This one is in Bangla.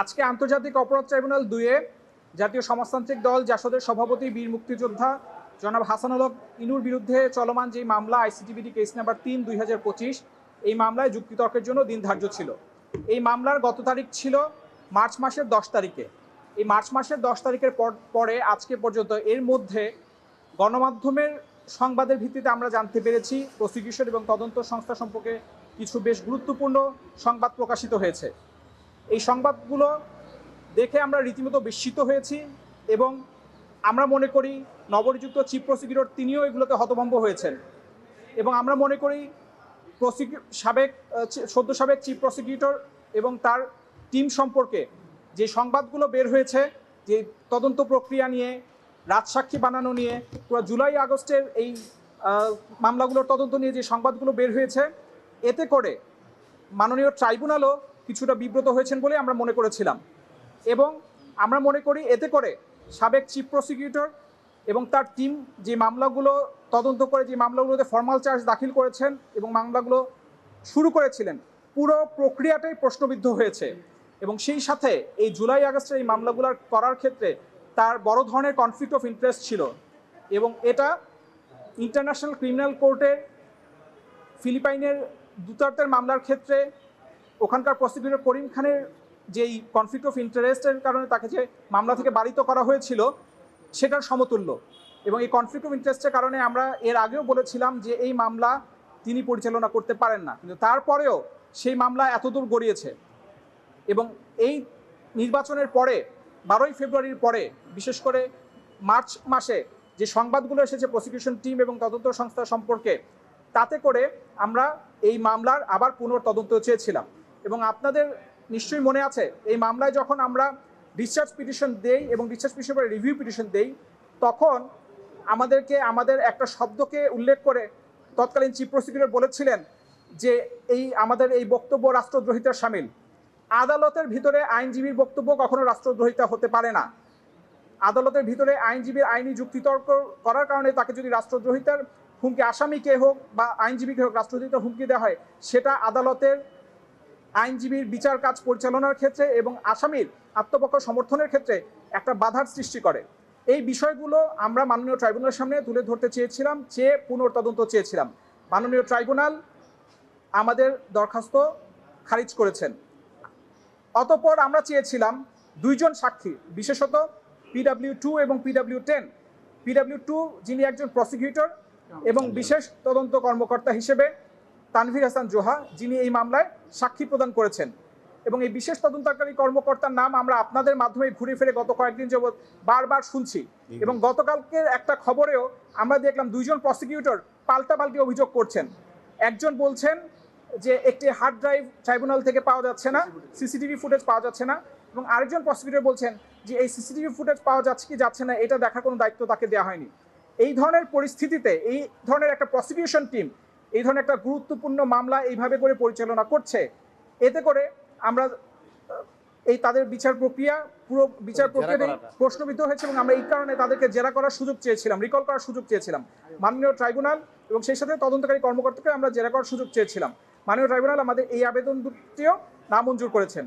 আজকে আন্তর্জাতিক অপরাধ ট্রাইব্যুনাল 2-এ জাতীয় সমাজতান্ত্রিক দল জাসদের সভাপতি বীর মুক্তিযোদ্ধা জনাব হাসানুল হক ইনুর বিরুদ্ধে চলমান যে মামলা আইসিটিবিডি কেস নাম্বার 3/2025, এই মামলায় যুক্তিতর্কের জন্য দিন ধার্য ছিল। এই মামলার গত তারিখ ছিল মার্চ মাসের 10 তারিখে। এই মার্চ মাসের 10 তারিখের পরে আজকে পর্যন্ত এর মধ্যে গণমাধ্যমের সংবাদের ভিত্তিতে আমরা জানতে পেরেছি প্রসিকিউশন এবং তদন্ত সংস্থা সম্পর্কে কিছু বেশ গুরুত্বপূর্ণ সংবাদ প্রকাশিত হয়েছে। এই সংবাদগুলো দেখে আমরা রীতিমতো বিস্মিত হয়েছি এবং আমরা মনে করি নবনিযুক্ত চিফ প্রসিকিউটর তিনিও এগুলোতে হতভম্ব হয়েছেন এবং আমরা মনে করি সদ্য সাবেক চিফ প্রসিকিউটর এবং তার টিম সম্পর্কে যে সংবাদগুলো বের হয়েছে, যে তদন্ত প্রক্রিয়া নিয়ে, রাজসাক্ষী বানানো নিয়ে, পুরো জুলাই আগস্টের এই মামলাগুলোর তদন্ত নিয়ে যে সংবাদগুলো বের হয়েছে, এতে করে মাননীয় ট্রাইব্যুনালও কিছুটা বিব্রত হয়েছেন বলে আমরা মনে করেছিলাম এবং আমরা মনে করি এতে করে সাবেক চিফ প্রসিকিউটর এবং তার টিম যে মামলাগুলো তদন্ত করে যে মামলাগুলোতে ফর্মাল চার্জ দাখিল করেছেন এবং মামলাগুলো শুরু করেছিলেন, পুরো প্রক্রিয়াটাই প্রশ্নবিদ্ধ হয়েছে এবং সেই সাথে এই জুলাই আগস্টের এই মামলাগুলো করার ক্ষেত্রে তার বড় ধরনের কনফ্লিক্ট অফ ইন্টারেস্ট ছিল এবং এটা ইন্টারন্যাশনাল ক্রিমিনাল কোর্টের ফিলিপাইনের দুতার্তের মামলার ক্ষেত্রে ওখানকার প্রসিকিউটর করিম খানের যেই কনফ্লিক্ট অফ ইন্টারেস্টের কারণে তাকে যে মামলা থেকে বারিত করা হয়েছিল সেটার সমতুল্য। এবং এই কনফ্লিক্ট অফ ইন্টারেস্টের কারণে আমরা এর আগেও বলেছিলাম যে এই মামলা তিনি পরিচালনা করতে পারেন না, কিন্তু তারপরেও সেই মামলা এতদূর গড়িয়েছে এবং এই নির্বাচনের পরে 12ই ফেব্রুয়ারির পরে বিশেষ করে মার্চ মাসে যে সংবাদগুলো এসেছে প্রসিকিউশন টিম এবং তদন্ত সংস্থা সম্পর্কে, তাতে করে আমরা এই মামলার আবার পুনর্তদন্ত চেয়েছিলাম এবং আপনাদের নিশ্চয়ই মনে আছে এই মামলায় যখন আমরা ডিসচার্জ পিটিশন দেই এবং ডিসচার্জ পিটিশনের রিভিউ পিটিশন দেই, তখন আমাদের একটা শব্দকে উল্লেখ করে তৎকালীন চিফ প্রসিকিউটর বলেছিলেন যে আমাদের এই বক্তব্য রাষ্ট্রদ্রোহিতার শামিল। আদালতের ভিতরে আইনজীবীর বক্তব্য কখনো রাষ্ট্রদ্রোহিতা হতে পারে না। আদালতের ভিতরে আইনজীবীর আইনি যুক্তিতর্ক করার কারণে তাকে যদি রাষ্ট্রদ্রোহিতার হুমকি, আসামিকে হোক বা আইনজীবীকে হোক রাষ্ট্রদ্রোহিতার হুমকি দেওয়া হয়, সেটা আদালতের আইনজীবীর বিচার কাজ পরিচালনার ক্ষেত্রে এবং আসামির আত্মপক্ষ সমর্থনের ক্ষেত্রে একটা বাধার সৃষ্টি করে। এই বিষয়গুলো আমরা মাননীয় ট্রাইব্যুনালের সামনে তুলে ধরতে চেয়েছিলাম, পুনর্তদন্ত চেয়েছিলাম। মাননীয় ট্রাইব্যুনাল আমাদের দরখাস্ত খারিজ করেছেন। অতঃপর আমরা চেয়েছিলাম 2 জন সাক্ষী, বিশেষত PW2 এবং PW10। PW2 যিনি একজন প্রসিকিউটর এবং বিশেষ তদন্ত কর্মকর্তা হিসেবে তানভীর হাসান জোহা, যিনি এই মামলায় সাক্ষী প্রদান করেছেন এবং এই বিশেষ তদন্তকারী কর্মকর্তার নাম আমরা আপনাদের মাধ্যমে ঘুরে ফিরে গত কয়েকদিন যাবৎ বারবার শুনছি এবং গতকালকের একটা খবরেও আমরা দেখলাম 2 জন প্রসিকিউটর পাল্টাপাল্টি অভিযোগ করছেন। একজন বলছেন যে একটি হার্ড ড্রাইভ ট্রাইব্যুনাল থেকে পাওয়া যাচ্ছে না, সিসিটিভি ফুটেজ পাওয়া যাচ্ছে না, এবং আরেকজন প্রসিকিউটর বলছেন যে এই সিসিটিভি ফুটেজ পাওয়া যাচ্ছে কি যাচ্ছে না এটা দেখার কোনো দায়িত্ব তাকে দেওয়া হয়নি। এই ধরনের পরিস্থিতিতে এই ধরনের একটা প্রসিকিউশন টিম এই ধরনের একটা গুরুত্বপূর্ণ মামলা এইভাবে করে পরিচালনা করছে, এতে করে আমরা তাদের বিচার প্রক্রিয়াটাই প্রশ্নবিদ্ধ হয়েছে এবং আমরা এই কারণে তাদেরকে জেরা করার সুযোগ চেয়েছিলাম, রিকল করার সুযোগ চেয়েছিলাম মাননীয় ট্রাইব্যুনাল এবং সেই সাথে তদন্তকারী কর্মকর্তাকে আমরা জেরা করার সুযোগ চেয়েছিলাম। মাননীয় ট্রাইব্যুনাল আমাদের এই আবেদন দুটিও নামঞ্জুর করেছেন।